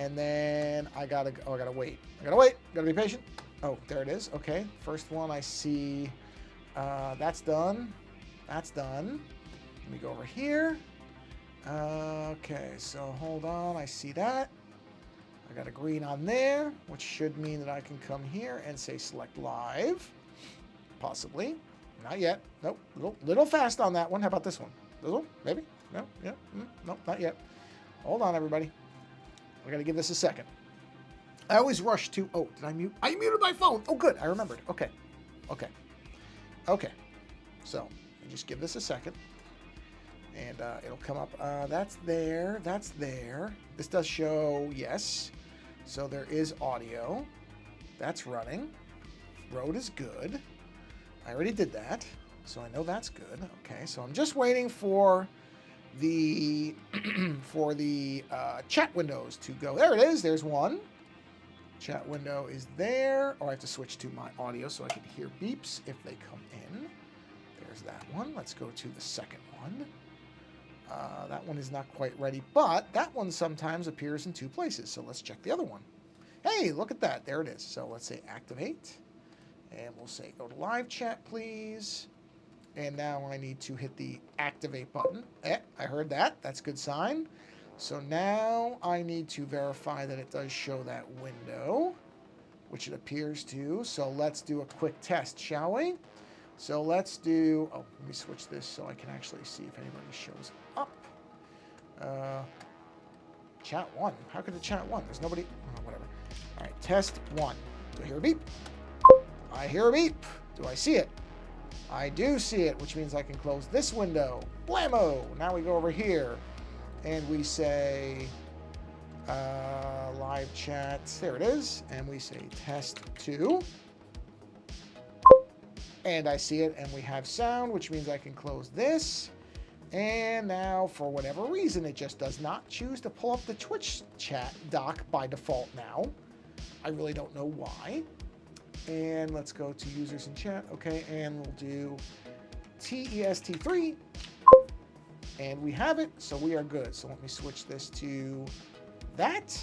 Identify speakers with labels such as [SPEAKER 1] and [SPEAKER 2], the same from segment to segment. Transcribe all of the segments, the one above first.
[SPEAKER 1] And then I gotta wait. Gotta be patient. Oh, there it is. Okay, first one I see. That's done. That's done. Let me go over here. Okay, so hold on. I see that. I got a green on there, which should mean that I can come here and say select live. Possibly. Not yet. Nope. Little fast on that one. How about this one? Little? Maybe? No? Yeah? Nope, not yet. Hold on, everybody. I gotta give this a second. I always rush to... Oh, did I mute? I muted my phone. Oh, good. I remembered. Okay. So, just give this a second. And it'll come up. That's there. That's there. This does show yes. So there is audio. That's running. Road is good. I already did that. So I know that's good. Okay, so I'm just waiting for the chat windows to go. There it is. There's one. Chat window is there. Oh, I have to switch to my audio so I can hear beeps if they come in. There's that one. Let's go to the second one. That one is not quite ready, but that one sometimes appears in two places. So let's check the other one. Hey, look at that. There it is. So let's say activate. And we'll say go to live chat, please. And now I need to hit the activate button. I heard that. That's a good sign. So now I need to verify that it does show that window, which it appears to. So let's do a quick test, shall we? So let's do, oh, let me switch this so I can actually see if anybody shows up. Chat 1. How could it chat 1? There's nobody, oh, whatever. All right, test 1. Do I hear a beep? I hear a beep. Do I see it? I do see it, which means I can close this window. Blammo! Now we go over here and we say live chat. There it is. And we say test 2. And I see it, and we have sound, which means I can close this. And now, for whatever reason, it just does not choose to pull up the Twitch chat dock by default now. I really don't know why. And let's go to users in chat. Okay, and we'll do TEST3. And we have it, so we are good. So let me switch this to that.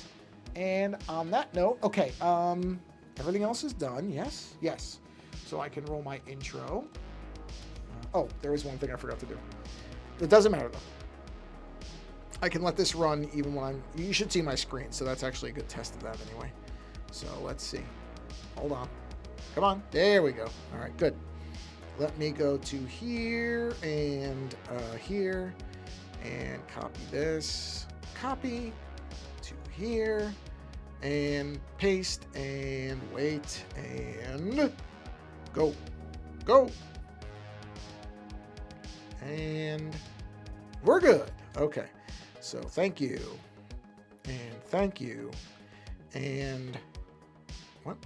[SPEAKER 1] And on that note, okay, everything else is done. Yes, yes. So I can roll my intro. Oh, there is one thing I forgot to do. It doesn't matter though. I can let this run even when I'm, you should see my screen. So that's actually a good test of that anyway. So let's see. Hold on. Come on. There we go. All right, good. Let me go to here and here and copy this. Copy to here and paste and wait and go. Go. And we're good. Okay. So thank you. And thank you. And what?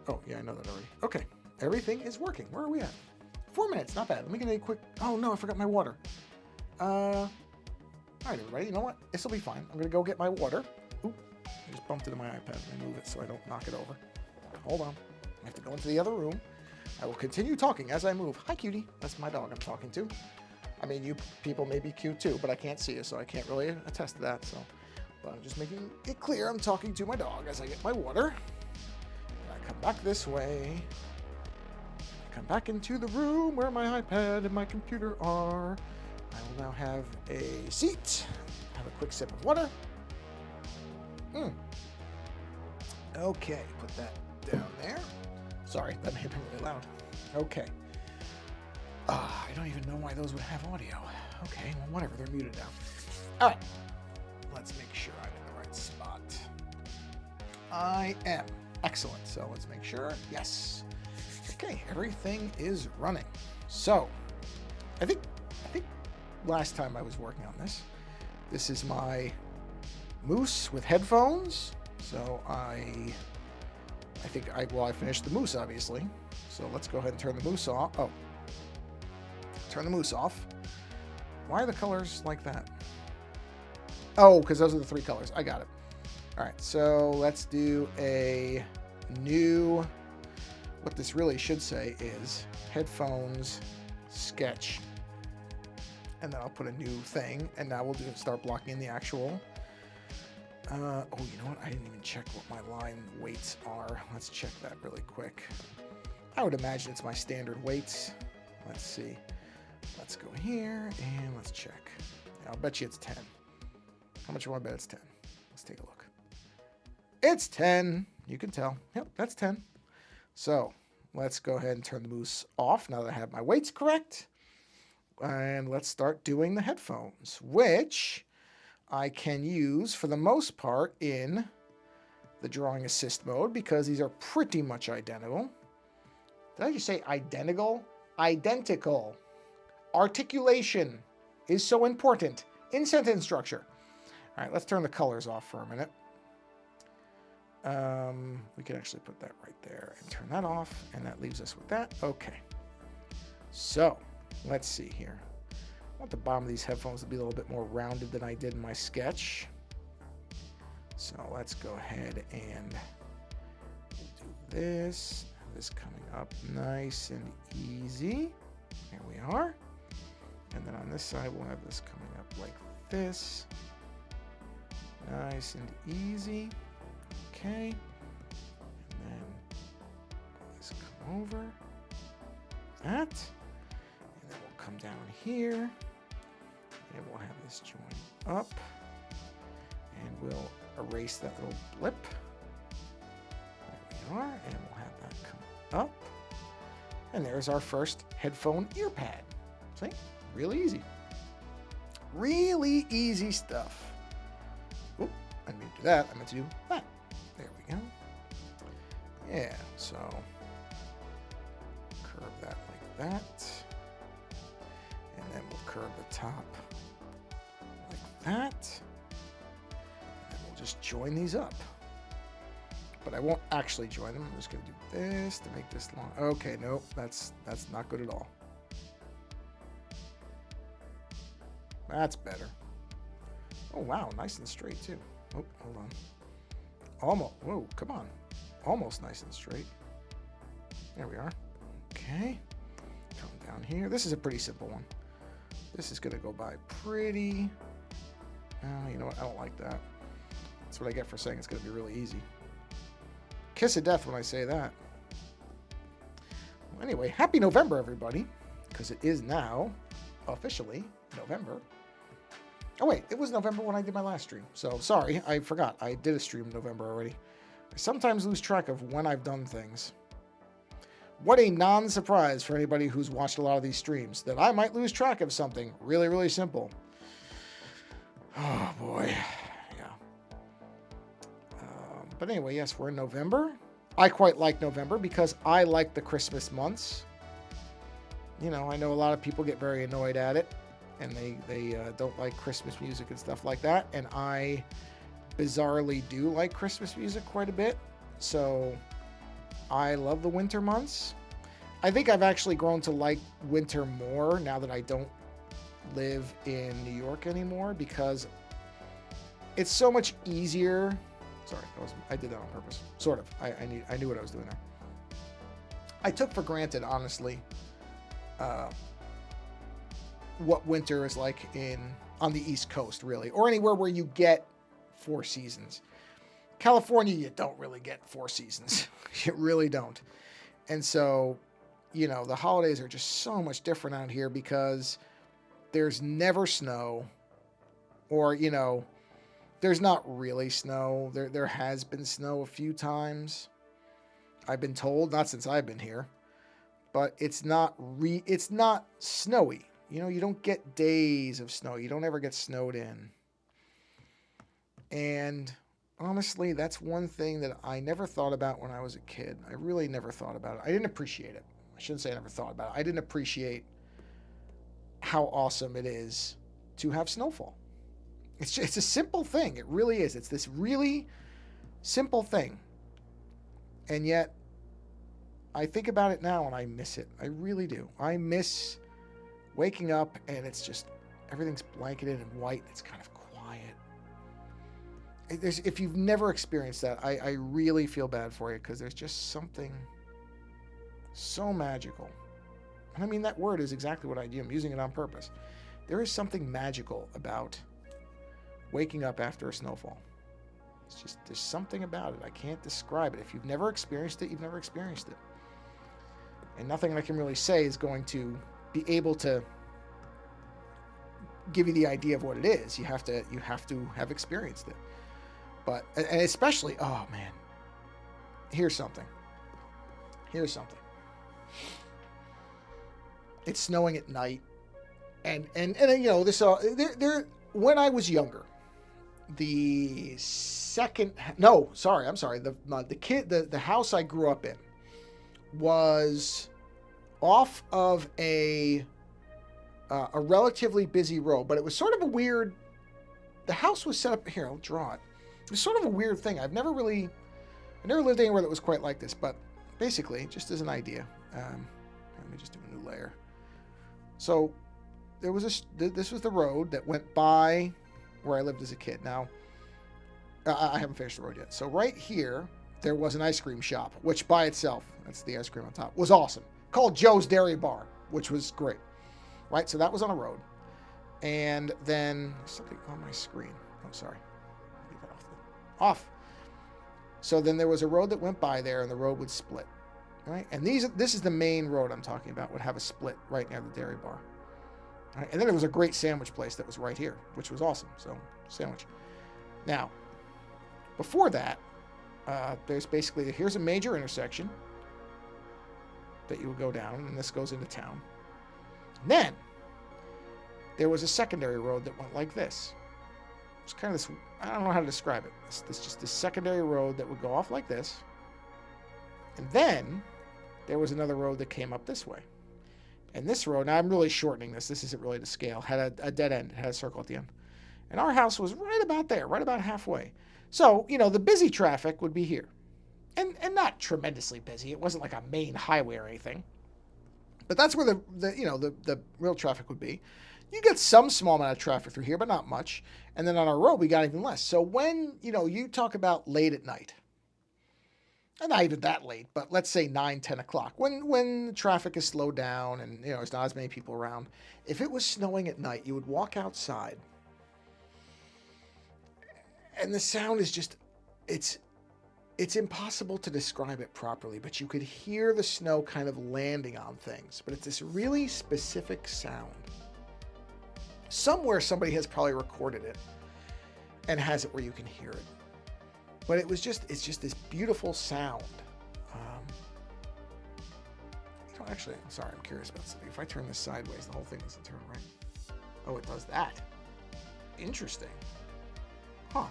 [SPEAKER 1] Oh, yeah, I know that already. Okay. Everything is working. Where are we at? 4 minutes. Not bad. Let me get a quick... Oh, no, I forgot my water. All right, everybody. You know what? This will be fine. I'm going to go get my water. Oop. I just bumped into my iPad. Let me move it so I don't knock it over. Hold on. I have to go into the other room. I will continue talking as I move. Hi, cutie. That's my dog I'm talking to. I mean, you people may be cute too, but I can't see you, so I can't really attest to that. So, but I'm just making it clear I'm talking to my dog as I get my water. And I come back this way. I come back into the room where my iPad and my computer are. I will now have a seat. Have a quick sip of water. Okay, put that down there. Sorry, that may have been really loud. Okay. I don't even know why those would have audio. Okay, well, whatever. They're muted now. All right. Let's make sure I'm in the right spot. I am. Excellent. So let's make sure. Yes. Okay, everything is running. So, I think last time I was working on this is my Moose with headphones. So I finished the Moose, obviously. So let's go ahead and turn the Moose off. Oh. Turn the Moose off. Why are the colors like that? Oh, because those are the 3 colors. I got it. All right, so let's do a new, what this really should say is headphones sketch. And then I'll put a new thing. And now we'll start blocking the actual Oh, you know what? I didn't even check what my line weights are. Let's check that really quick. I would imagine it's my standard weights. Let's see. Let's go here and let's check. I'll bet you it's 10. How much do I bet it's 10? Let's take a look. It's 10. You can tell. Yep, that's 10. So let's go ahead and turn the moose off now that I have my weights correct. And let's start doing the headphones, which I can use for the most part in the drawing assist mode because these are pretty much identical. Did I just say identical? Identical. Articulation is so important in sentence structure. All right, let's turn the colors off for a minute. We can actually put that right there and turn that off, and that leaves us with that. Okay. So, let's see here. I want the bottom of these headphones to be a little bit more rounded than I did in my sketch. So let's go ahead and do this. This coming up nice and easy. There we are. And then on this side, we'll have this coming up like this. Nice and easy. Okay. And then this come over. That. And then we'll come down here. And we'll have this join up. And we'll erase that little blip. There we are. And we'll have that come up. And there's our first headphone ear pad. See? Really easy. Really easy stuff. Oop, I didn't mean to do that. I meant to do that. There we go. Yeah, so curve that like that. And then we'll curve the top like that. And then we'll just join these up. But I won't actually join them. I'm just going to do this to make this long. Okay, nope, that's not good at all. That's better. Oh, wow, nice and straight, too. Oh, hold on. Almost. Whoa, come on. Almost nice and straight. There we are. Okay. Come down here. This is a pretty simple one. This is going to go by pretty... Oh, you know what? I don't like that. That's what I get for saying it's going to be really easy. Kiss of death when I say that. Well, anyway, happy November, everybody. Because it is now officially November. Oh, wait, it was November when I did my last stream. So, sorry, I forgot. I did a stream in November already. I sometimes lose track of when I've done things. What a non-surprise for anybody who's watched a lot of these streams, that I might lose track of something really, really simple. Oh, boy. Yeah. But anyway, yes, we're in November. I quite like November because I like the Christmas months. You know, I know a lot of people get very annoyed at it. And they don't like Christmas music and stuff like that. And I bizarrely do like Christmas music quite a bit. So I love the winter months. I think I've actually grown to like winter more now that I don't live in New York anymore because it's so much easier. Sorry, I did that on purpose. Sort of. I knew what I was doing there. I took for granted, honestly, what winter is like on the East Coast, really, or anywhere where you get 4 seasons. California, you don't really get 4 seasons. You really don't. And so, you know, the holidays are just so much different out here because there's never snow, or, you know, there's not really snow. There has been snow a few times, I've been told, not since I've been here, but it's not snowy. You know, you don't get days of snow. You don't ever get snowed in. And honestly, that's one thing that I never thought about when I was a kid. I really never thought about it. I didn't appreciate it. I shouldn't say I never thought about it. I didn't appreciate how awesome it is to have snowfall. It's a simple thing. It really is. It's this really simple thing. And yet, I think about it now and I miss it. I really do. I miss waking up and it's just, everything's blanketed in white. It's kind of quiet. If you've never experienced that, I really feel bad for you because there's just something so magical. And I mean, that word is exactly what I do. I'm using it on purpose. There is something magical about waking up after a snowfall. It's just, there's something about it. I can't describe it. If you've never experienced it, you've never experienced it. And nothing I can really say is going to be able to give you the idea of what it is. You have to have experienced it. But, and especially, oh man, here's something. It's snowing at night. And you know, this, when I was younger, the house I grew up in was off of a relatively busy road, but it was sort of a weird, the house was set up, here, I'll draw it. It was sort of a weird thing. I never lived anywhere that was quite like this, but basically, just as an idea, let me just do a new layer. So there was this was the road that went by where I lived as a kid. Now, I haven't finished the road yet. So right here, there was an ice cream shop, which by itself, that's the ice cream on top, was awesome. Called Joe's Dairy Bar, which was great. Right, so that was on a road. And then, something on my screen. Oh, sorry. Leave that off. So then there was a road that went by there, and the road would split. Right, and this is the main road I'm talking about, would have a split right near the dairy bar. Right? And then there was a great sandwich place that was right here, which was awesome. So, sandwich. Now, before that, there's basically, here's a major intersection that you would go down, and this goes into town. And then, there was a secondary road that went like this. It's kind of this, I don't know how to describe it. It's just this secondary road that would go off like this. And then, there was another road that came up this way. And this road, now I'm really shortening this isn't really to scale, had a dead end, it had a circle at the end. And our house was right about there, right about halfway. So, you know, the busy traffic would be here. And not tremendously busy. It wasn't like a main highway or anything. But that's where the real traffic would be. You get some small amount of traffic through here, but not much. And then on our road, we got even less. So when, you know, you talk about late at night, and not even that late, but let's say 9, 10 o'clock, when traffic is slowed down and, you know, there's not as many people around, if it was snowing at night, you would walk outside, and the sound is just, it's impossible to describe it properly, but you could hear the snow kind of landing on things, but it's this really specific sound. Somewhere somebody has probably recorded it and has it where you can hear it. But it's just this beautiful sound. Actually, I'm sorry, I'm curious about something. If I turn this sideways, the whole thing doesn't turn right. Oh, it does that. Interesting. Huh.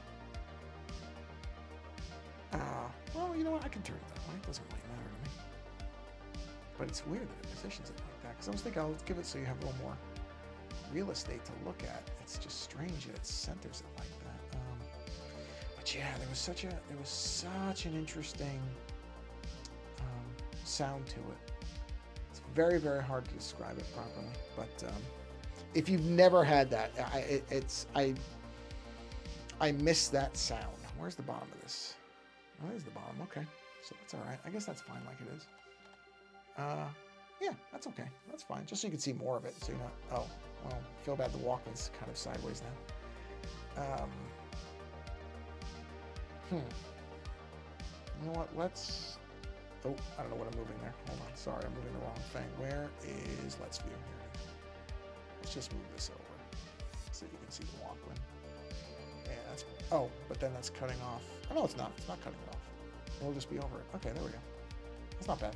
[SPEAKER 1] Well, you know what? I can turn it that way. It doesn't really matter to me. But it's weird that it positions it like that. Because I was thinking, I'll give it so you have a little more real estate to look at. It's just strange that it centers it like that. But yeah, there was such an interesting sound to it. It's very, very hard to describe it properly. But if you've never had that, I miss that sound. Where's the bottom of this? Oh, there's the bottom. Okay, so that's all right. I guess that's fine like it is. Yeah, that's okay. That's fine. Just so you can see more of it. So you're not. Oh, well, I feel bad. The Walkman's kind of sideways now. You know what? Let's. Oh, I don't know what I'm moving there. Hold on. Sorry, I'm moving the wrong thing. Where is Let's View? Here. Let's just move this over so you can see the Walkman. Yeah, that's. Oh, but then that's cutting off. Oh, no, it's not. It's not cutting it off. It'll just be over it. Okay, there we go. That's not bad.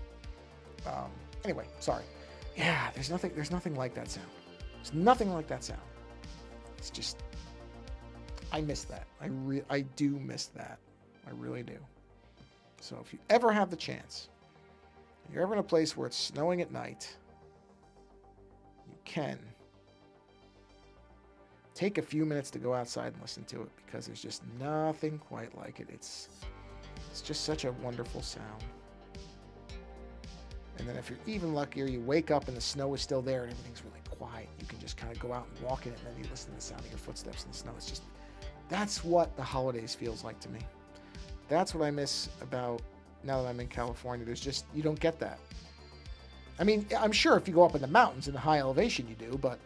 [SPEAKER 1] Anyway, sorry. Yeah, there's nothing like that sound. There's nothing like that sound. It's just, I miss that. I do miss that. I really do. So if you ever have the chance, if you're ever in a place where it's snowing at night, you can take a few minutes to go outside and listen to it, because there's just nothing quite like it. It's just such a wonderful sound. And then if you're even luckier, you wake up and the snow is still there and everything's really quiet. You can just kind of go out and walk in it, and then you listen to the sound of your footsteps in the snow. It's just, that's what the holidays feels like to me. That's what I miss about now that I'm in California. There's just, you don't get that. I mean, I'm sure if you go up in the mountains in a high elevation you do, but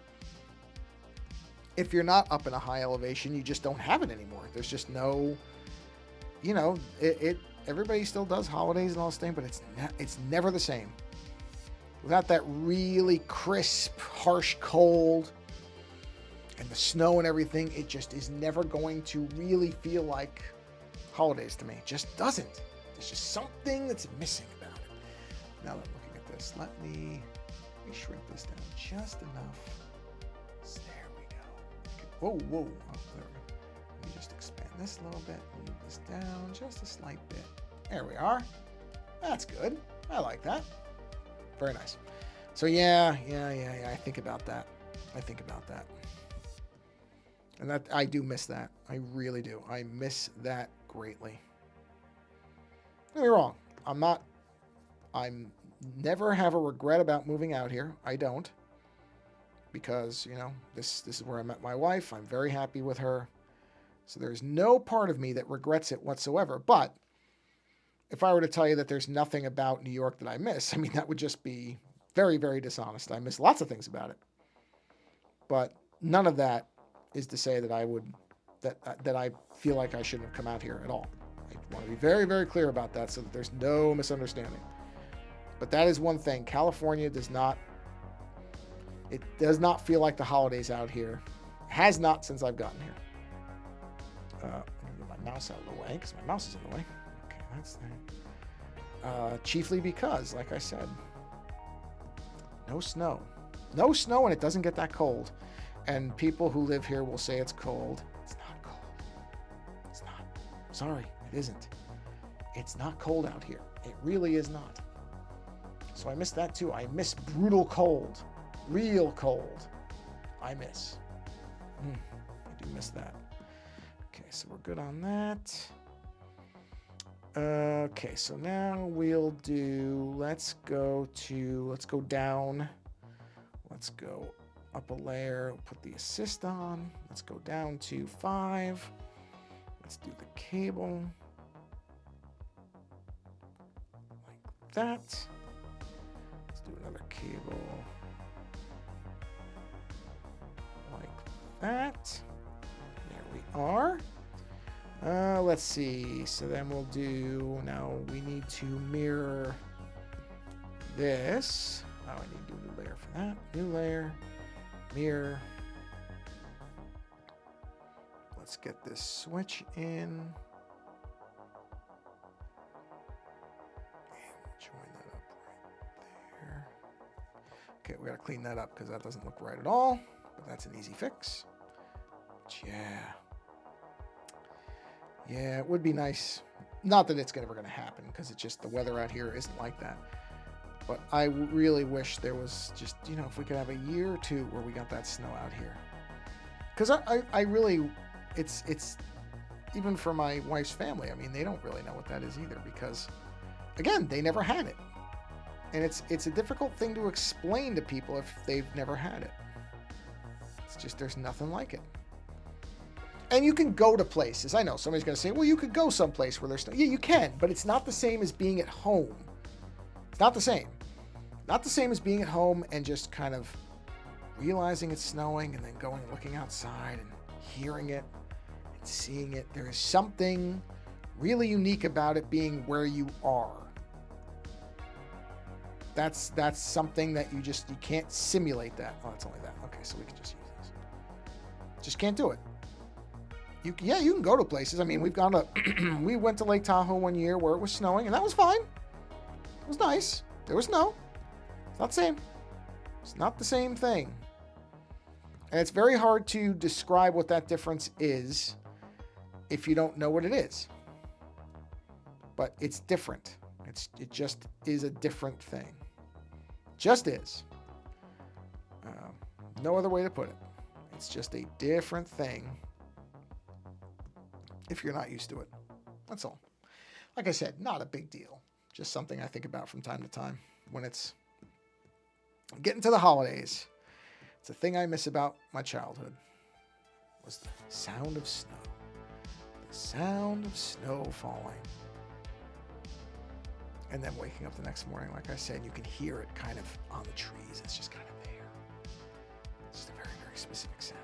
[SPEAKER 1] if you're not up in a high elevation, you just don't have it anymore. There's just no, you know, everybody still does holidays and all this thing, but it's never the same. Without that really crisp, harsh cold and the snow and everything, it just is never going to really feel like holidays to me. It just doesn't. There's just something that's missing about it. Now that I'm looking at this, let me shrink this down just enough. So there we go. Okay. Whoa. Oh, there we go. Let me just expand this a little bit. Move this down just a slight bit. There we are. That's good. I like that. Very nice. So yeah. I think about that. And that I do miss that. I really do. I miss that greatly. Don't get me wrong. I'm never have a regret about moving out here. I don't. Because, you know, this is where I met my wife. I'm very happy with her. So there's no part of me that regrets it whatsoever. But if I were to tell you that there's nothing about New York that I miss, I mean, that would just be very, very dishonest. I miss lots of things about it. But none of that is to say that I feel like I shouldn't have come out here at all. I want to be very, very clear about that so that there's no misunderstanding. But that is one thing. California does not feel like the holidays out here. Has not since I've gotten here. I'm going to get my mouse out of the way because my mouse is in the way. Okay, that's that. Chiefly because, like I said, no snow. No snow and it doesn't get that cold. And people who live here will say it's cold. It's not cold. It's not. Sorry, it isn't. It's not cold out here. It really is not. So I miss that too. I miss brutal cold. Real cold. I miss. I do miss that. Okay, so we're good on that. Okay, so now we'll do, let's go down. Let's go up a layer, put the assist on. Let's go down to 5. Let's do the cable. Like that. Let's do another cable. Like that. There we are. Let's see. So then we'll do, now we need to mirror this. Oh, I need to do a new layer for that. New layer. Mirror. Let's get this switch in. And join that up right there. Okay, we gotta clean that up because that doesn't look right at all. But that's an easy fix. But yeah, it would be nice. Not that it's ever gonna happen because it's just the weather out here isn't like that. But I really wish there was just, you know, if we could have a year or two where we got that snow out here. Because I really, it's even for my wife's family, I mean, they don't really know what that is either because, again, they never had it. And it's a difficult thing to explain to people if they've never had it. It's just, there's nothing like it. And you can go to places. I know somebody's going to say, well, you could go someplace where there's snow. Yeah, you can, but it's not the same as being at home. It's not the same. Not the same as being at home and just kind of realizing it's snowing and then going and looking outside and hearing it and seeing it. There is something really unique about it being where you are. That's something that you can't simulate that. Oh, it's only that. Okay, so we can just use this. Just can't do it. You can go to places. I mean, we went to Lake Tahoe one year where it was snowing and that was fine. It was nice. There was snow. It's not the same. It's not the same thing. And it's very hard to describe what that difference is if you don't know what it is. But it's different. It just is a different thing. Just is. No other way to put it. It's just a different thing if you're not used to it. That's all. Like I said, not a big deal. Just something I think about from time to time when it's getting to the holidays. It's a thing I miss about my childhood was the sound of snow. The sound of snow falling. And then waking up the next morning, like I said, you can hear it kind of on the trees. It's just kind of there. It's just a very, very specific sound.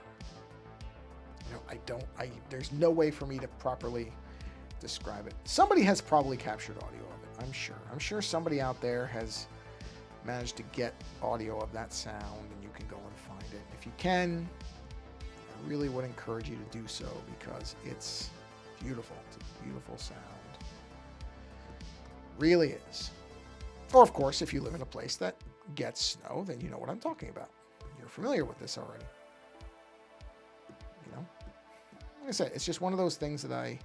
[SPEAKER 1] You know, there's no way for me to properly describe it. Somebody has probably captured audio of it, I'm sure. I'm sure somebody out there has managed to get audio of that sound, and you can go and find it. If you can, I really would encourage you to do so because it's beautiful. It's a beautiful sound. Really is. Or, of course, if you live in a place that gets snow, then you know what I'm talking about. You're familiar with this already. You know? Like I said, it's just one of those things that I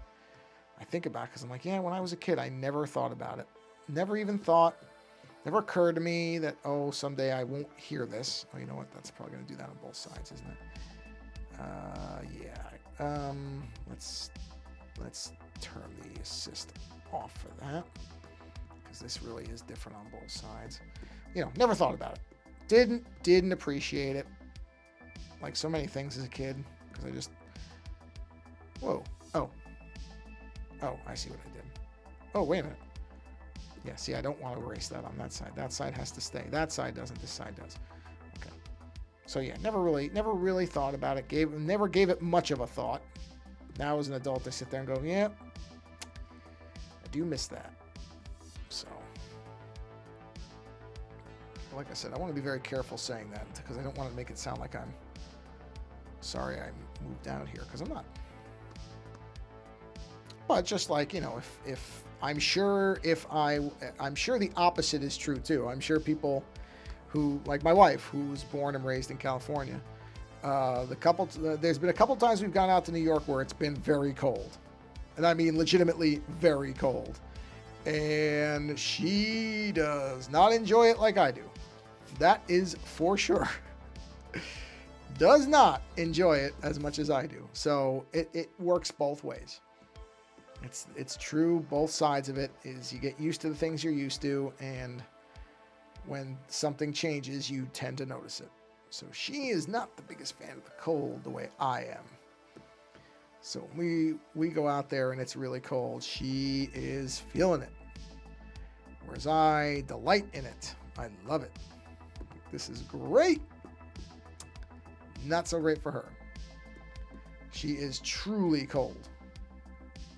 [SPEAKER 1] think about because I'm like, yeah, when I was a kid, I never thought about it. Never even thought, never occurred to me that, oh, someday I won't hear this. Oh, you know what? That's probably going to do that on both sides, isn't it? Yeah. Let's turn the assist off for that because this really is different on both sides. You know, never thought about it. Didn't appreciate it. Like so many things as a kid because I just, whoa, oh, I see what I did. Oh, wait a minute. Yeah, see, I don't want to erase that on that side. That side has to stay. That side doesn't. This side does. Okay. So yeah, never really thought about it. Never gave it much of a thought. Now as an adult, I sit there and go, yeah, I do miss that. So, like I said, I want to be very careful saying that because I don't want to make it sound like I'm sorry I moved down here because I'm not. But just like, you know, if I'm sure I'm sure the opposite is true too. I'm sure people who, like my wife, who's born and raised in California, there's been a couple times we've gone out to New York where it's been very cold. And I mean legitimately very cold. And she does not enjoy it like I do. That is for sure. Does not enjoy it as much as I do. So it works both ways. It's true. Both sides of it is you get used to the things you're used to, and when something changes, you tend to notice it. So she is not the biggest fan of the cold the way I am. So we go out there and it's really cold. She is feeling it. Whereas I delight in it. I love it. This is great. Not so great for her. She is truly cold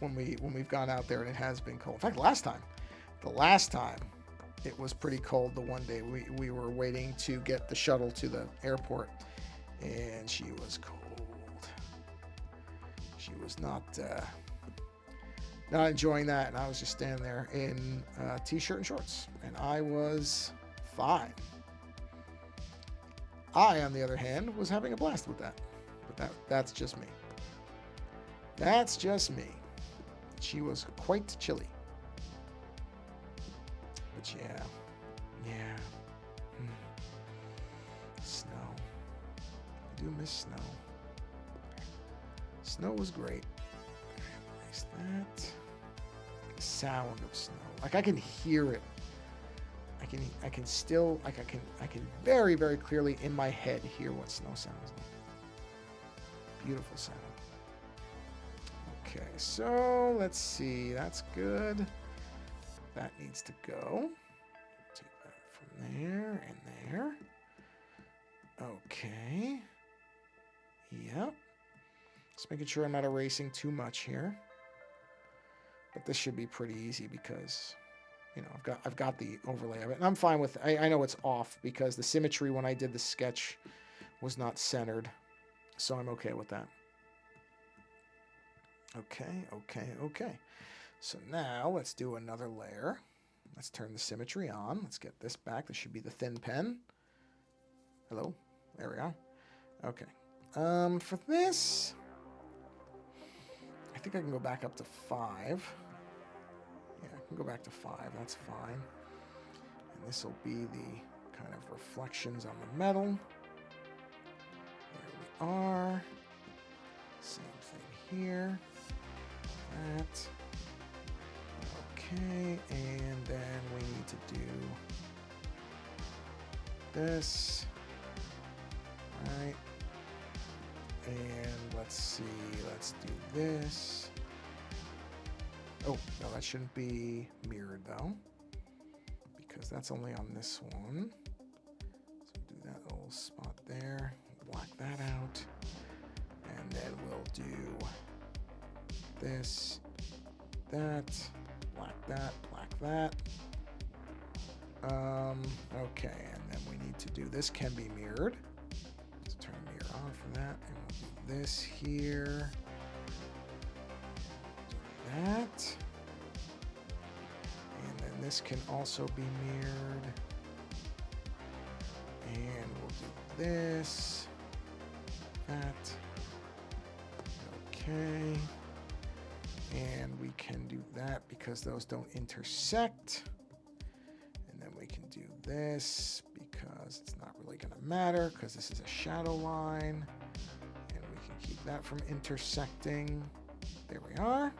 [SPEAKER 1] when we've gone out there and it has been cold. In fact, the last time it was pretty cold. The one day we were waiting to get the shuttle to the airport, and she was cold. She was not enjoying that, and I was just standing there in a t-shirt and shorts, and I was fine. I, on the other hand, was having a blast with that. But that's just me. That's just me. She was quite chilly. But yeah. Snow. I do miss snow. Snow was great. Erase that. The sound of snow. Like I can hear it. I can still, like I can very, very clearly in my head hear what snow sounds like. Beautiful sound. Okay, so let's see. That's good. That needs to go. Take that from there and there. Okay. Yep. Just making sure I'm not erasing too much here. But this should be pretty easy because, you know, I've got the overlay of it. And I'm fine with I know it's off because the symmetry when I did the sketch was not centered. So I'm okay with that. Okay. So now let's do another layer. Let's turn the symmetry on. Let's get this back. This should be the thin pen. Hello. There we are. Okay. For this, I think I can go back up to 5. Yeah, I can go back to 5. That's fine. And this will be the kind of reflections on the metal. There we are. Same thing here. That. Okay, and then we need to do this. Right. And let's see, let's do this. Oh, no, that shouldn't be mirrored though, because that's only on this one. So do that little spot there, black that out, and then we'll do this that, black that. Okay, and then we need to do this can be mirrored. Let's turn the mirror on for that, and we'll do this here. Do that. And then this can also be mirrored. And we'll do this, that. Okay. And we can do that because those don't intersect. And then we can do this because it's not really going to matter because this is a shadow line. And we can keep that from intersecting. There we are.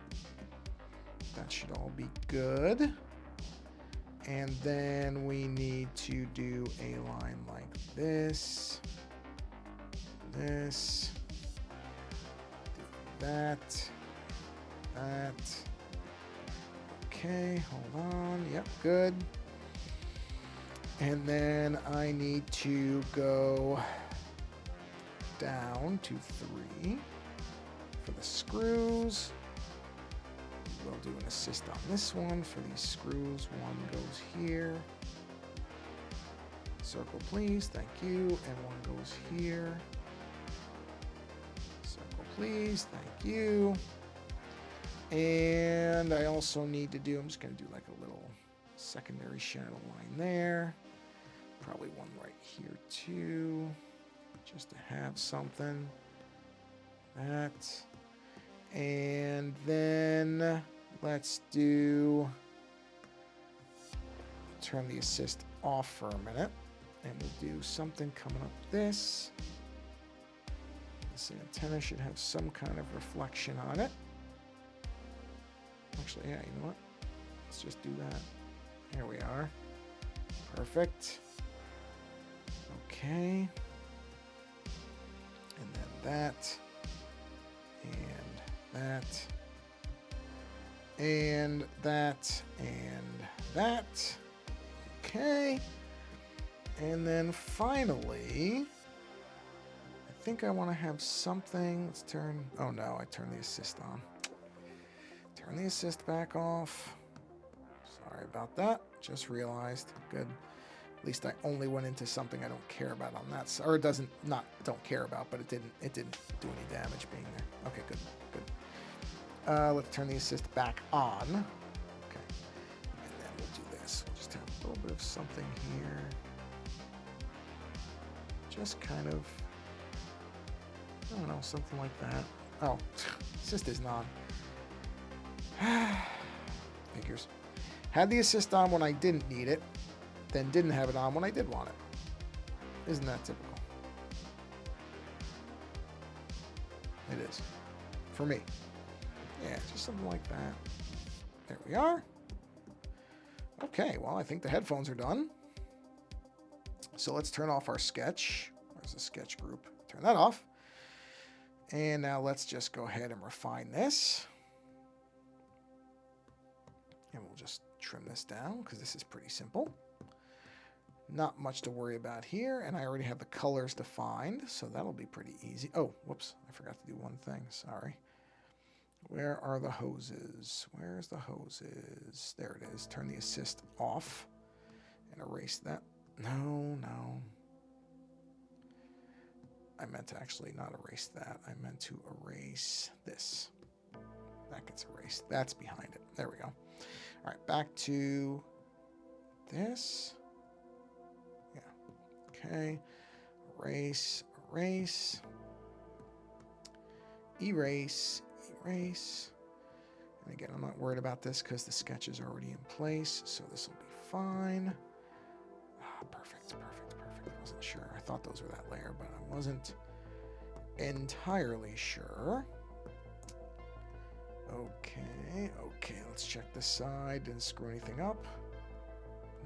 [SPEAKER 1] That should all be good. And then we need to do a line like this. This. Do that. That. Okay, hold on. Yep, good. And then I need to go down to 3 for the screws. We'll do an assist on this one for these screws. One goes here. Circle, please. Thank you. And one goes here. Circle, please. Thank you. And I also need to do, I'm just going to do like a little secondary shadow line there. Probably one right here too, just to have something. That. And then let's do, turn the assist off for a minute. And we'll do something coming up this. This antenna should have some kind of reflection on it. Actually, yeah, you know what? Let's just do that. Here we are. Perfect. Okay. And then that. And that. And that. And that. Okay. And then finally, I think I want to have something. Let's turn. Oh no, I turned the assist on. Turn the assist back off. Sorry about that. Just realized. Good. At least I only went into something I don't care about on that side. Or it doesn't, not don't care about, but it didn't do any damage being there. Okay, good, good. Let's turn the assist back on. Okay. And then we'll do this. We'll just have a little bit of something here. Just kind of, I don't know, something like that. Oh, assist isn't on. Figures. Had the assist on when I didn't need it, then didn't have it on when I did want it. Isn't that typical? It is. For me. Yeah, just something like that. There we are. Okay, well, I think the headphones are done. So let's turn off our sketch. Where's the sketch group? Turn that off. And now let's just go ahead and refine this. And we'll just trim this down because this is pretty simple. Not much to worry about here. And I already have the colors defined, so that'll be pretty easy. Oh, whoops. I forgot to do one thing. Sorry. Where are the hoses? Where's the hoses? There it is. Turn the assist off and erase that. No. I meant to actually not erase that. I meant to erase this. That gets erased. That's behind it. There we go. All right, back to this. Yeah. Okay. Erase. And again, I'm not worried about this because the sketch is already in place, so this will be fine. Perfect. I wasn't sure. I thought those were that layer, but I wasn't entirely sure. Okay, let's check this side. Didn't screw anything up.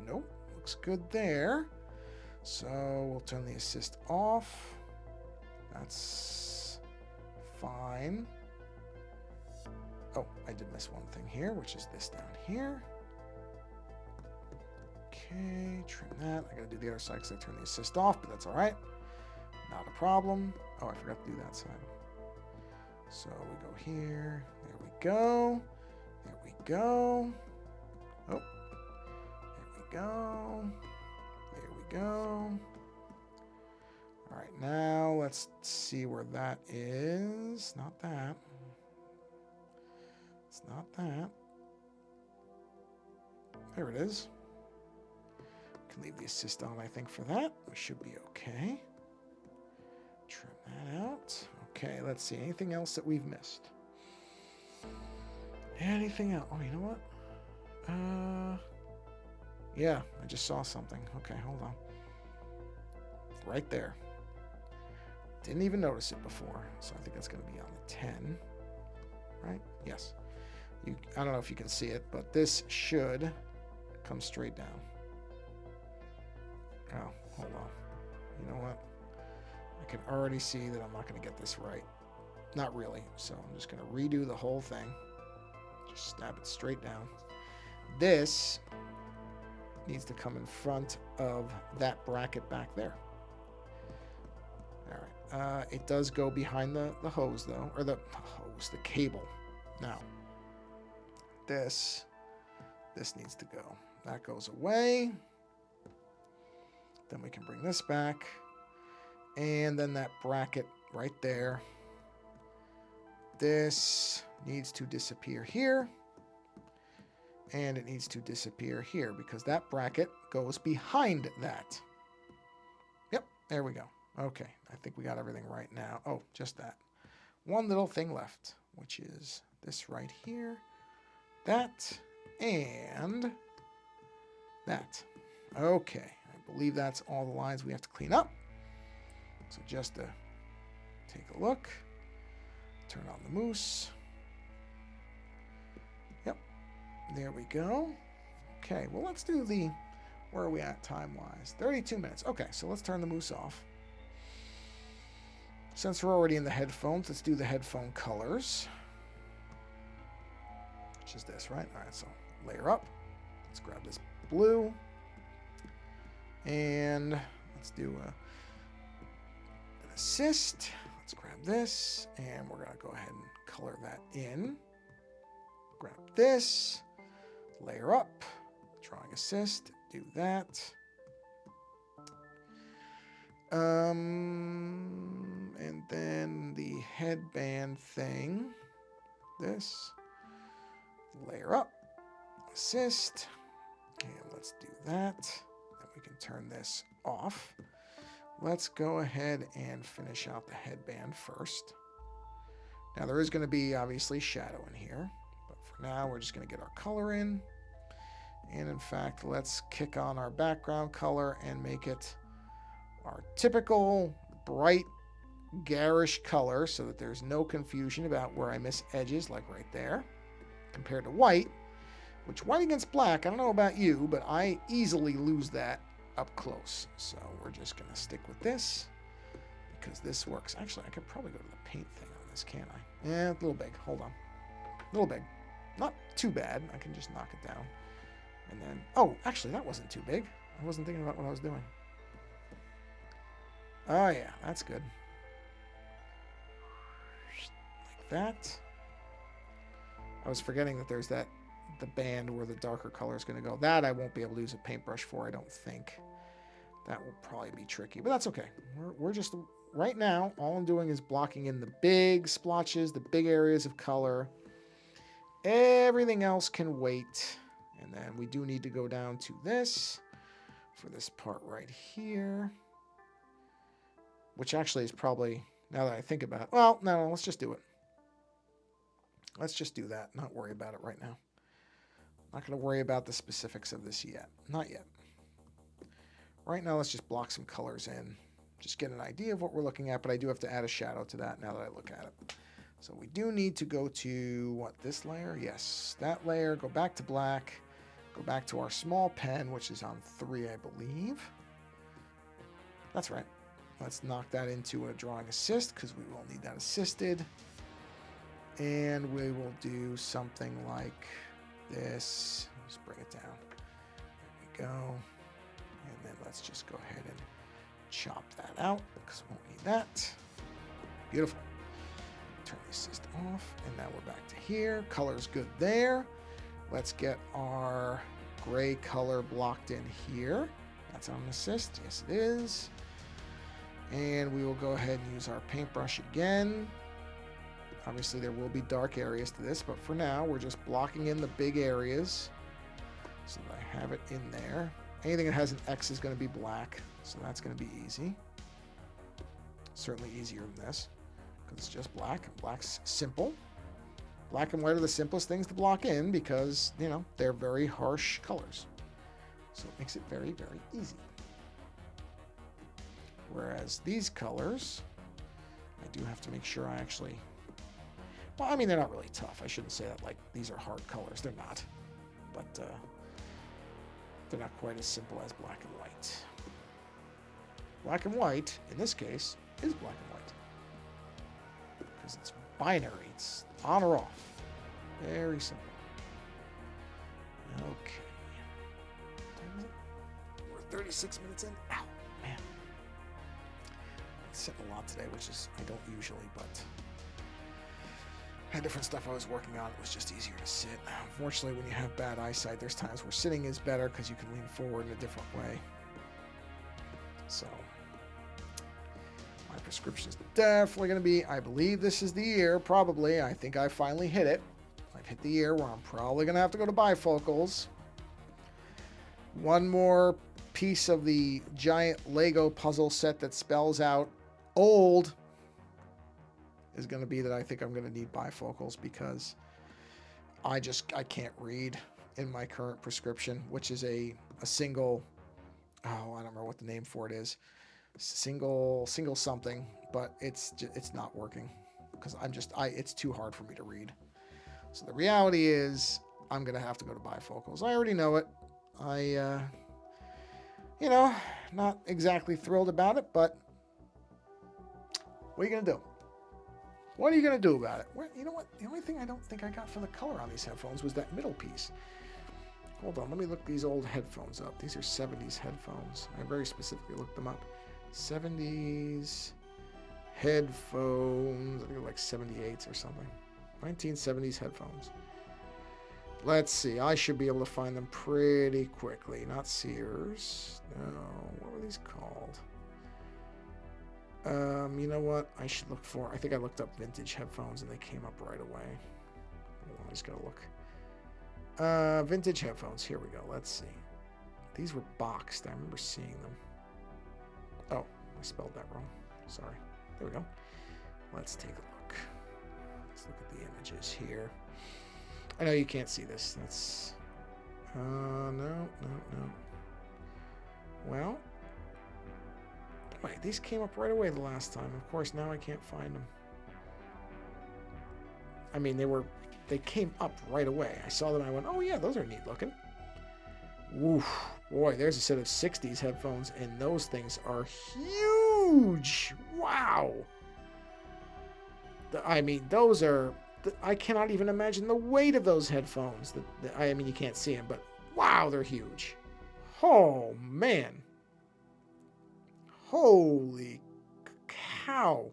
[SPEAKER 1] Nope, looks good there. So we'll turn the assist off. That's fine. Oh, I did miss one thing here, which is this down here. Okay, trim that. I gotta do the other side because I turned the assist off, but that's all right. Not a problem. Oh, I forgot to do that side. So we go here. There we go. There we go. Oh, there we go. There we go. All right, now let's see where that is. Not that. It's not that. There it is. We can leave the assist on, I think, for that. We should be okay. Trim that out. Okay, let's see. Anything else that we've missed? Anything else? Oh, you know what? Yeah, I just saw something. Okay, hold on. Right there. Didn't even notice it before, so I think that's going to be on the 10. Right? Yes. I don't know if you can see it, but this should come straight down. Oh, hold on. You know what? I can already see that I'm not going to get this right. Not really. So I'm just going to redo the whole thing. Just snap it straight down. This needs to come in front of that bracket back there. All right. It does go behind the hose, though. Or the cable. Now, this needs to go. That goes away. Then we can bring this back. And then that bracket right there. This needs to disappear here. And it needs to disappear here because that bracket goes behind that. Yep, there we go. Okay, I think we got everything right now. Oh, just that. One little thing left, which is this right here. That and that. Okay, I believe that's all the lines we have to clean up. So just to take a look, turn on the moose. Yep, there we go. Okay, well, let's do the, where are we at time-wise? 32 minutes. Okay, so let's turn the moose off. Since we're already in the headphones, let's do the headphone colors. Which is this, right? All right, so layer up. Let's grab this blue. And let's do an assist. Let's grab this. And we're going to go ahead and color that in. Grab this. Layer up. Drawing assist. Do that. And then the headband thing. This. Layer up. Assist. And let's do that. Then we can turn this off. Let's go ahead and finish out the headband first. Now there is going to be obviously shadow in here. But for now we're just going to get our color in. And in fact, let's kick on our background color and make it our typical bright garish color so that there's no confusion about where I miss edges, like right there, compared to white, which white against black, I don't know about you, but I easily lose that up close. So we're just going to stick with this because this works. Actually, I could probably go to the paint thing on this, can't I? Yeah, a little big. Hold on. A little big. Not too bad. I can just knock it down. And then, oh, actually, that wasn't too big. I wasn't thinking about what I was doing. Oh, yeah, that's good. Like that. I was forgetting that there's the band where the darker color is going to go. That I won't be able to use a paintbrush for, I don't think. That will probably be tricky, but that's okay. We're just, right now, all I'm doing is blocking in the big splotches, the big areas of color. Everything else can wait. And then we do need to go down to this for this part right here. Which actually is probably, now that I think about it, well, no, let's just do it. Let's just do that, not worry about it right now. Not going to worry about the specifics of this yet. Not yet. Right now, let's just block some colors in. Just get an idea of what we're looking at, but I do have to add a shadow to that now that I look at it. So we do need to go to, what, this layer? Yes, that layer. Go back to black. Go back to our small pen, which is on 3, I believe. That's right. Let's knock that into a drawing assist because we will need that assisted. And we will do something like this. Just bring it down. There we go. And then let's just go ahead and chop that out because we won't need that. Beautiful. turn the assist off, and now we're back to here. Color's good there. Let's get our gray color blocked in here. That's on assist. Yes, it is. And we will go ahead and use our paintbrush again. Obviously, there will be dark areas to this, but for now, we're just blocking in the big areas so that I have it in there. Anything that has an X is going to be black, so that's going to be easy. Certainly easier than this, because it's just black. Black's simple. Black and white are the simplest things to block in because, you know, they're very harsh colors. So it makes it very, very easy. Whereas these colors, I do have to make sure I actually... Well, I mean, they're not really tough. I shouldn't say that like these are hard colors. They're not. But they're not quite as simple as black and white. Black and white, in this case, is black and white. Because it's binary. It's on or off. Very simple. Okay. We're 36 minutes in. Ow, man. I said a lot today, which is I don't usually, but I had different stuff I was working on. It was just easier to sit. Unfortunately, when you have bad eyesight, there's times where sitting is better because you can lean forward in a different way. So my prescription is definitely going to be, I believe this is the year, probably. I think I finally hit it. I've hit the year where I'm probably going to have to go to bifocals. One more piece of the giant Lego puzzle set that spells out old is going to be that I think I'm going to need bifocals because I can't read in my current prescription, which is a single, I don't remember what the name for it is, single something, but it's not working because it's too hard for me to read. So the reality is I'm going to have to go to bifocals. I already know it. Not exactly thrilled about it, but what are you going to do? What are you going to do about it? Well, you know what? The only thing I don't think I got for the color on these headphones was that middle piece. Hold on. Let me look these old headphones up. These are 70s headphones. I very specifically looked them up. 70s headphones. I think they're like 78s or something. 1970s headphones. Let's see. I should be able to find them pretty quickly. Not Sears. No. What were these called? You know what? I should look for... I think I looked up vintage headphones and they came up right away. I just gotta look. Vintage headphones. Here we go. Let's see. These were boxed. I remember seeing them. Oh, I spelled that wrong. Sorry. There we go. Let's take a look. Let's look at the images here. I know you can't see this. That's... No. Well... Wait, these came up right away the last time. Of course, now I can't find them. I mean, they came up right away. I saw them and I went, oh yeah, those are neat looking. Woof. Boy, there's a set of 60s headphones, and those things are huge. Wow. I mean, those are... I cannot even imagine the weight of those headphones. I mean, you can't see them, but wow, they're huge. Oh, man. Holy cow.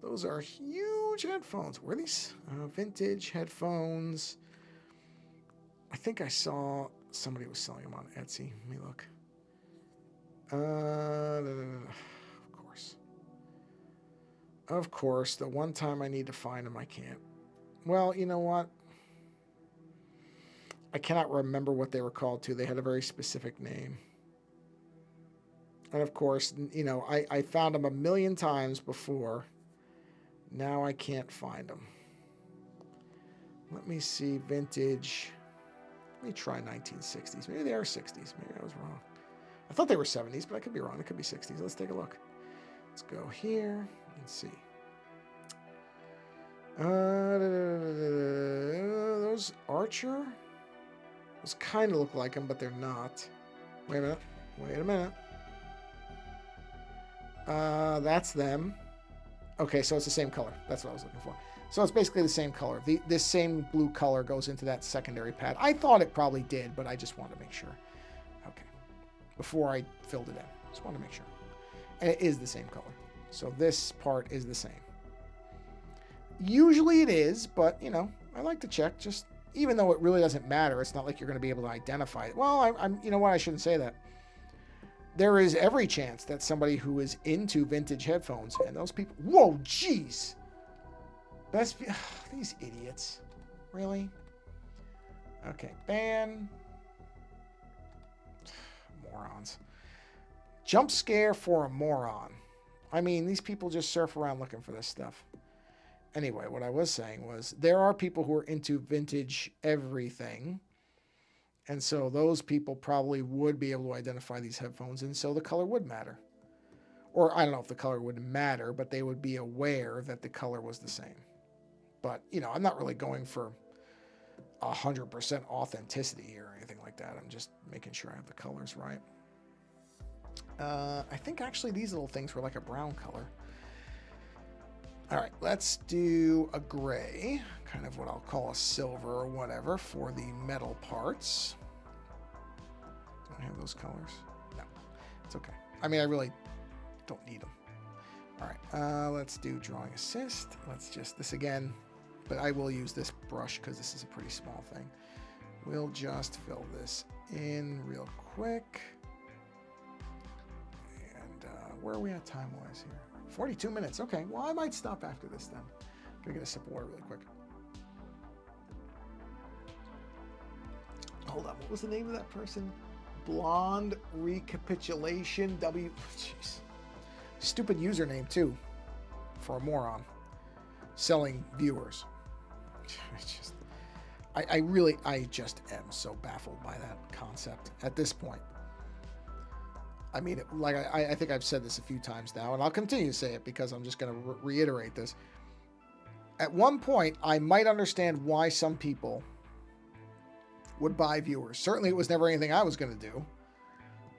[SPEAKER 1] Those are huge headphones. Were these vintage headphones? I think I saw somebody was selling them on Etsy. Let me look. Of course, the one time I need to find them, I can't. Well, you know what? I cannot remember what they were called too. They had a very specific name. And of course, you know, I found them a million times before. Now I can't find them. Let me see, vintage. Let me try 1960s. Maybe they are 60s. Maybe I was wrong. I thought they were 70s, but I could be wrong. It could be 60s. Let's take a look. Let's go here and see. Those Archer? Those kind of look like them, but they're not. Wait a minute. Wait a minute. That's them. Okay, so it's the same color. That's what I was looking for. So it's basically the same color. This same blue color goes into that secondary pad. I thought it probably did, but I just wanted to make sure. Okay. Before I filled it in. Just wanted to make sure. And it is the same color. So this part is the same. Usually it is, but, you know, I like to check. Just even though it really doesn't matter, it's not like you're going to be able to identify it. Well, I'm you know what? I shouldn't say that. There is every chance that somebody who is into vintage headphones and those people. Whoa, jeez. These idiots. Really? Okay, ban. Morons. Jump scare for a moron. I mean, these people just surf around looking for this stuff. Anyway, what I was saying was there are people who are into vintage everything. And so those people probably would be able to identify these headphones, and so the color would matter. Or I don't know if the color would matter, but they would be aware that the color was the same. But, you know, I'm not really going for 100% authenticity here or anything like that. I'm just making sure I have the colors right. I think actually these little things were like a brown color. All right, let's do a gray, kind of what I'll call a silver or whatever for the metal parts. Do I have those colors? No, it's okay. I mean, I really don't need them. All right, let's do drawing assist. Let's just, this again, but I will use this brush because this is a pretty small thing. We'll just fill this in real quick. And where are we at time-wise here? 42 minutes. Okay, well, I might stop after this then. Gonna get a sip of water really quick. Hold on, what was the name of that person? Blonde Recapitulation W. Jeez. Stupid username, too. For a moron. Selling viewers. I just am so baffled by that concept at this point. I mean, like I think I've said this a few times now, and I'll continue to say it because I'm just going to reiterate this. At one point, I might understand why some people would buy viewers. Certainly, it was never anything I was going to do.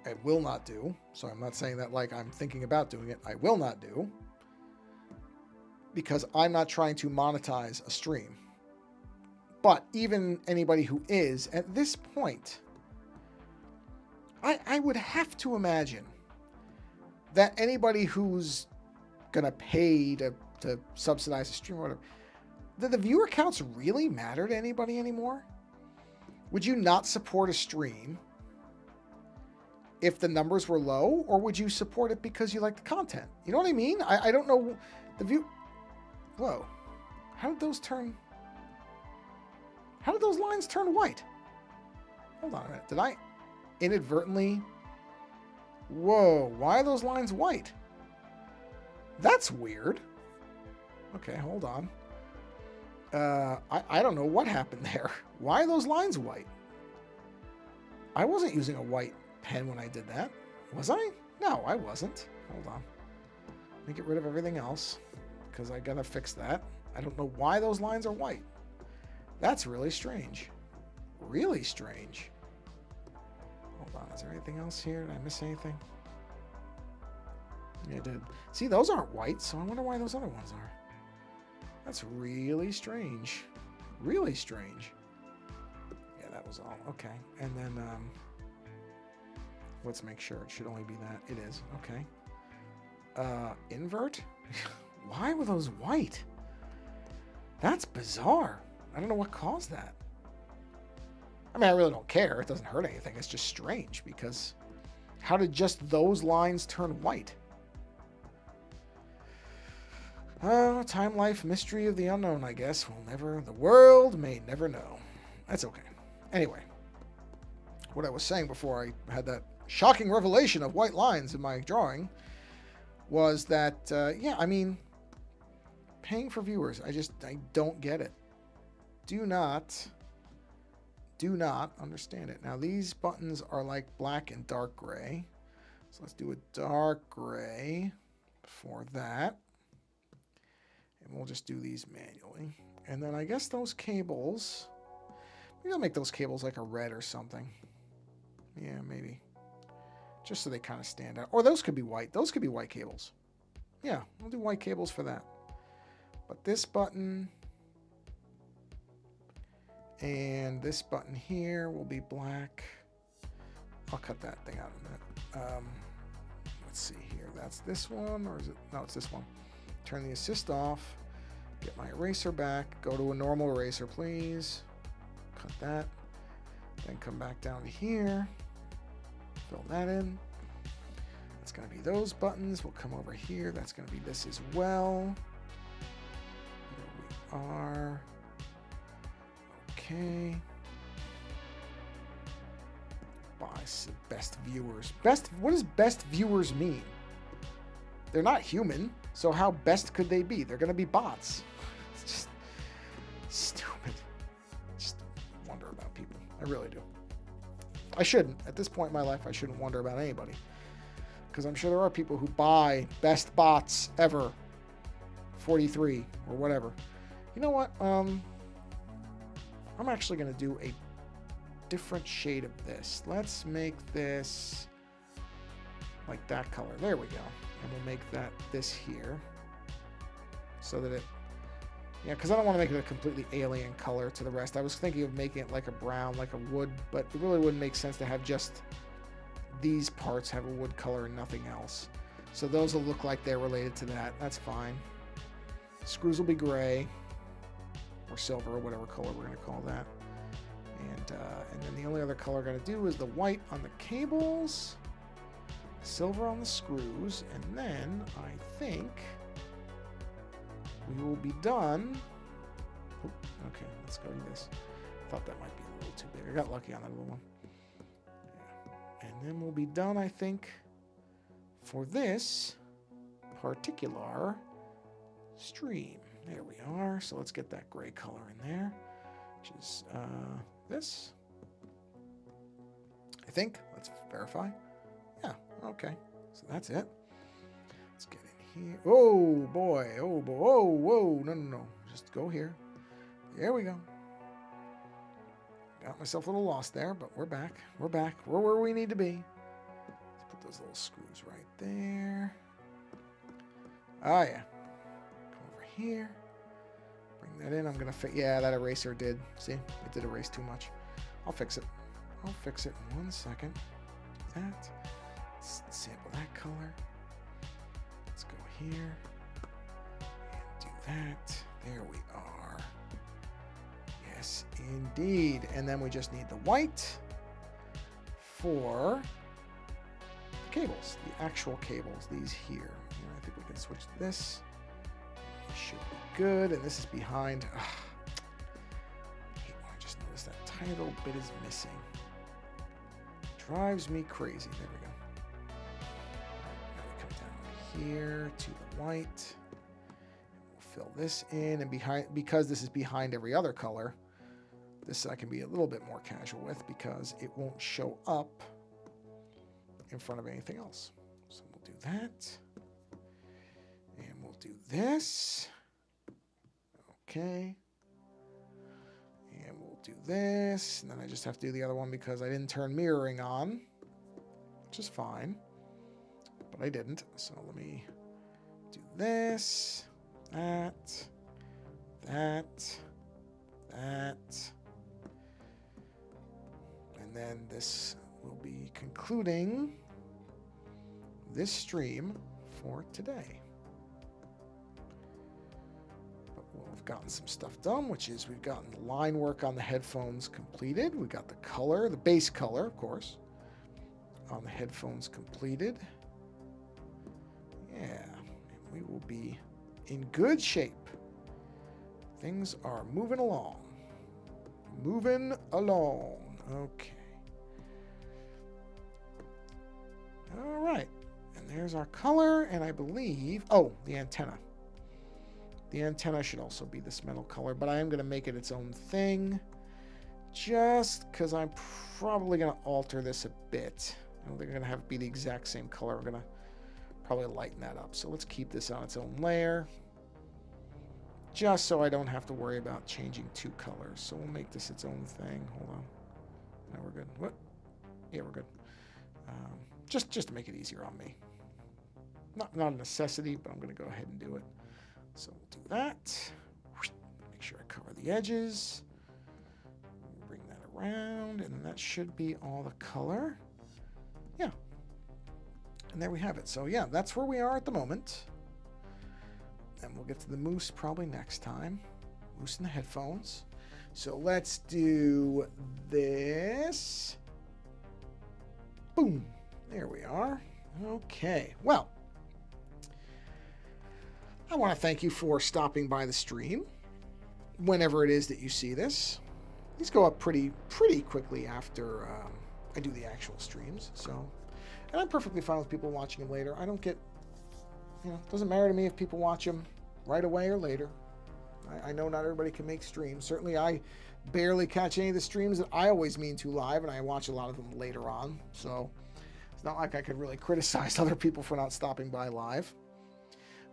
[SPEAKER 1] I will not do. So I'm not saying that like I'm thinking about doing it. I will not do. Because I'm not trying to monetize a stream. But even anybody who is, at this point, I would have to imagine that anybody who's going to pay to subsidize a stream or whatever, do the viewer counts really matter to anybody anymore? Would you not support a stream if the numbers were low, or would you support it because you like the content? You know what I mean? I don't know. The view... Whoa. How did those lines turn white? Hold on a minute. Did I inadvertently... Whoa, why are those lines white? That's weird. Okay, hold on. I don't know what happened there. Why are those lines white? I wasn't using a white pen when I did that. Was I? No, I wasn't. Hold on. Let me get rid of everything else, because I gotta fix that. I don't know why those lines are white. That's really strange. Really strange. Hold on, is there anything else here? Did I miss anything? Yeah, I did. See, those aren't white, so I wonder why those other ones are. That's really strange. Really strange. Yeah, that was all. Okay. And then, let's make sure it should only be that. It is. Okay. Invert? Why were those white? That's bizarre. I don't know what caused that. I mean, I really don't care. It doesn't hurt anything. It's just strange because how did just those lines turn white? Time, life, mystery of the unknown, I guess. The world may never know. That's okay. Anyway, what I was saying before I had that shocking revelation of white lines in my drawing was that, yeah, I mean, paying for viewers, I don't get it. Do not understand it. Now, these buttons are like black and dark gray. So let's do a dark gray for that. And we'll just do these manually. And then I guess those cables, maybe I'll make those cables like a red or something. Yeah, maybe. Just so they kind of stand out. Or those could be white. Those could be white cables. Yeah, we'll do white cables for that. But this button and this button here will be black. I'll cut that thing out in a minute. Let's see here. That's this one, or is it? No, it's this one. Turn the assist off. Get my eraser back. Go to a normal eraser, please. Cut that. Then come back down to here. Fill that in. That's going to be those buttons. We'll come over here. That's going to be this as well. There we are. Okay. Best viewers. What does best viewers mean? They're not human, so how best could they be? They're going to be bots. It's just stupid. Just wonder about people. I really do. I shouldn't. At this point in my life, I shouldn't wonder about anybody. Because I'm sure there are people who buy best bots ever. 43 or whatever. You know what? I'm actually going to do a different shade of this. Let's make this like that color. There we go. And we'll make that this here. So that it... Yeah, because I don't want to make it a completely alien color to the rest. I was thinking of making it like a brown, like a wood, but it really wouldn't make sense to have just these parts have a wood color and nothing else. So those will look like they're related to that. That's fine. Screws will be gray or silver or whatever color we're going to call that. And then the only other color I'm going to do is the white on the cables, silver on the screws, and then I think we will be done. Oh, okay, let's go to this. Thought that might be a little too big. I got lucky on that little one. Yeah. And then we'll be done, I think, for this particular stream. There we are. So let's get that gray color in there, which is this. I think. Let's verify. Yeah, okay. So that's it. Let's get in here. Oh, boy. Oh, boy. Oh, whoa. No. Just go here. There we go. Got myself a little lost there, but we're back. We're back. We're where we need to be. Let's put those little screws right there. Oh, yeah. Come over here. Bring that in. I'm going to yeah, that eraser did. See? It did erase too much. I'll fix it. I'll fix it in 1 second. Do that. Let's sample that color. Let's go here. And do that. There we are. Yes, indeed. And then we just need the white for the cables. The actual cables. These here. And I think we can switch to this. Should be good. And this is behind. I hate when I just noticed that tiny little bit is missing. Drives me crazy. There we go. Now we come down here to the white. We'll fill this in, and behind, because this is behind every other color, this I can be a little bit more casual with because it won't show up in front of anything else. So we'll do that. And we'll do this. Okay. And we'll do this. And then I just have to do the other one because I didn't turn mirroring on, which is fine. But I didn't. So let me do this, that. And then this will be concluding this stream for today. We've gotten some stuff done, which is we've gotten the line work on the headphones completed. We got the color, the base color, of course, on the headphones completed. Yeah, and we will be in good shape. Things are moving along. Moving along. Okay. All right. And there's our color, and I believe, oh, the antenna. The antenna should also be this metal color, but I am going to make it its own thing just because I'm probably going to alter this a bit. I don't think I'm going to have it be the exact same color. I'm going to probably lighten that up. So let's keep this on its own layer just so I don't have to worry about changing two colors. So we'll make this its own thing. Hold on. No, we're good. What? Yeah, we're good. Just to make it easier on me. Not a necessity, but I'm going to go ahead and do it. So we'll do that. Make sure I cover the edges. Bring that around, and that should be all the color. Yeah. And there we have it. So yeah, that's where we are at the moment. And we'll get to the moose probably next time. Moose in the headphones. So let's do this. Boom. There we are. Okay. Well, I want to thank you for stopping by the stream. Whenever it is that you see this, these go up pretty quickly after I do the actual streams. So, and I'm perfectly fine with people watching them later. I don't get, it doesn't matter to me if people watch them right away or later. I know not everybody can make streams. Certainly, I barely catch any of the streams that I always mean to live, and I watch a lot of them later on. So it's not like I could really criticize other people for not stopping by live.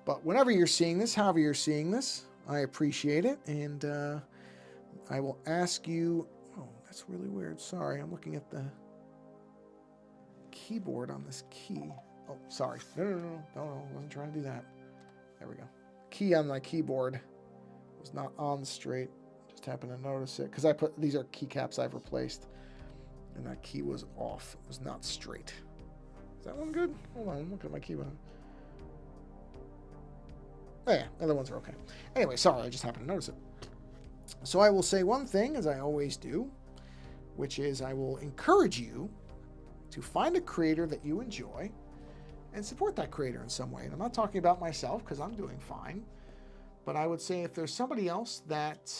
[SPEAKER 1] But whenever you're seeing this, however you're seeing this, I appreciate it, and I will ask you... Oh, that's really weird. Sorry, I'm looking at the keyboard on this key. Oh, sorry. No, I wasn't trying to do that. There we go. Key on my keyboard was not on straight. Just happened to notice it, because these are keycaps I've replaced, and that key was off. It was not straight. Is that one good? Hold on, I'm looking at my keyboard. Oh yeah, the other ones are okay. Anyway, sorry, I just happened to notice it. So I will say one thing, as I always do, which is I will encourage you to find a creator that you enjoy and support that creator in some way. And I'm not talking about myself, because I'm doing fine. But I would say if there's somebody else that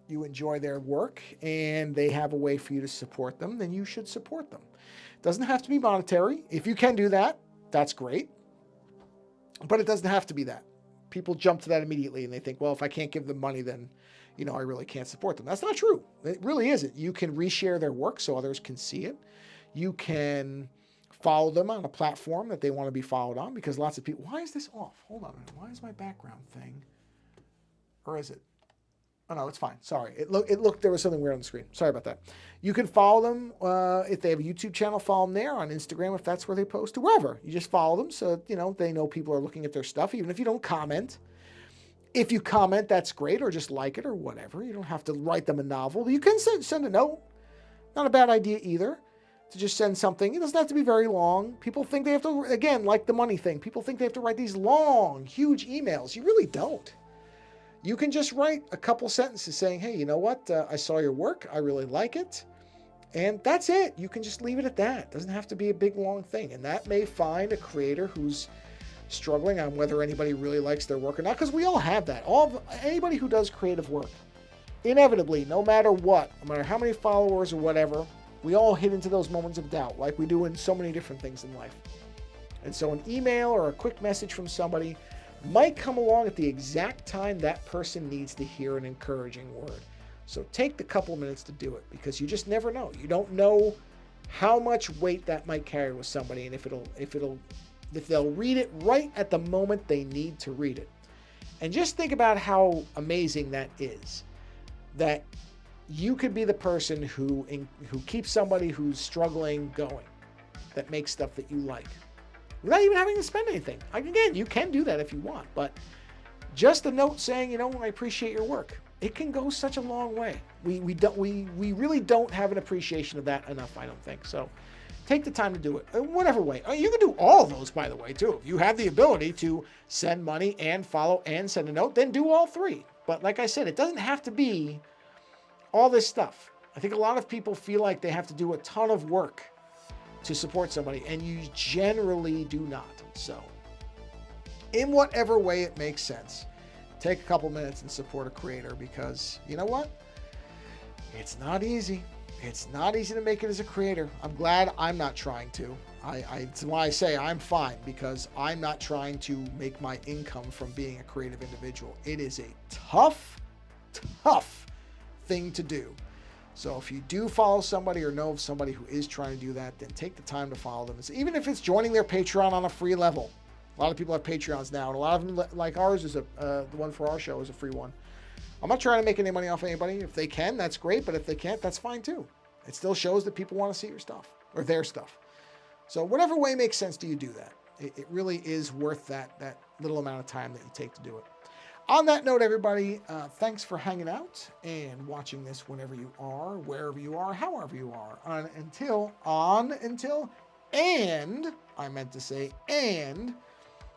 [SPEAKER 1] you enjoy their work and they have a way for you to support them, then you should support them. It doesn't have to be monetary. If you can do that, that's great. But it doesn't have to be that. People jump to that immediately and they think, well, if I can't give them money, then, I really can't support them. That's not true. It really isn't. You can reshare their work so others can see it. You can follow them on a platform that they want to be followed on, because lots of people... Why is this off? Hold on a minute. Why is my background thing? Or is it? Oh, no, it's fine. Sorry. It looked, there was something weird on the screen. Sorry about that. You can follow them if they have a YouTube channel, follow them there, on Instagram if that's where they post, or wherever. You just follow them so, they know people are looking at their stuff, even if you don't comment. If you comment, that's great, or just like it or whatever. You don't have to write them a novel. You can send a note. Not a bad idea either, to just send something. It doesn't have to be very long. People think they have to, again, like the money thing, people think they have to write these long, huge emails. You really don't. You can just write a couple sentences saying, hey, you know what? I saw your work. I really like it. And that's it. You can just leave it at that. It doesn't have to be a big, long thing. And that may find a creator who's struggling on whether anybody really likes their work or not, because we all have that. Anybody who does creative work, inevitably, no matter what, no matter how many followers or whatever, we all hit into those moments of doubt, like we do in so many different things in life. And so an email or a quick message from somebody might come along at the exact time that person needs to hear an encouraging word. So take the couple of minutes to do it, because you just never know. You don't know how much weight that might carry with somebody, and if they'll read it right at the moment they need to read it. And just think about how amazing that is, that you could be the person who keeps somebody who's struggling going, that makes stuff that you like, without even having to spend anything. Again, you can do that if you want, but just a note saying, I appreciate your work. It can go such a long way. We really don't have an appreciation of that enough, I don't think. So take the time to do it in whatever way. You can do all of those, by the way, too. If you have the ability to send money and follow and send a note, then do all three. But like I said, it doesn't have to be all this stuff. I think a lot of people feel like they have to do a ton of work to support somebody, and you generally do not. So in whatever way it makes sense, take a couple minutes and support a creator, because you know what? It's not easy. It's not easy to make it as a creator. I'm glad I'm not trying to. It's why I say I'm fine, because I'm not trying to make my income from being a creative individual. It is a tough thing to do. So if you do follow somebody or know of somebody who is trying to do that, then take the time to follow them. Even if it's joining their Patreon on a free level. A lot of people have Patreons now, and a lot of them, like ours, is the one for our show is a free one. I'm not trying to make any money off anybody. If they can, that's great. But if they can't, that's fine too. It still shows that people want to see your stuff or their stuff. So whatever way makes sense to you, do that. It really is worth that little amount of time that you take to do it. On that note, everybody, thanks for hanging out and watching this whenever you are, wherever you are, however you are. And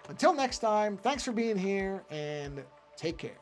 [SPEAKER 1] Until next time, thanks for being here and take care.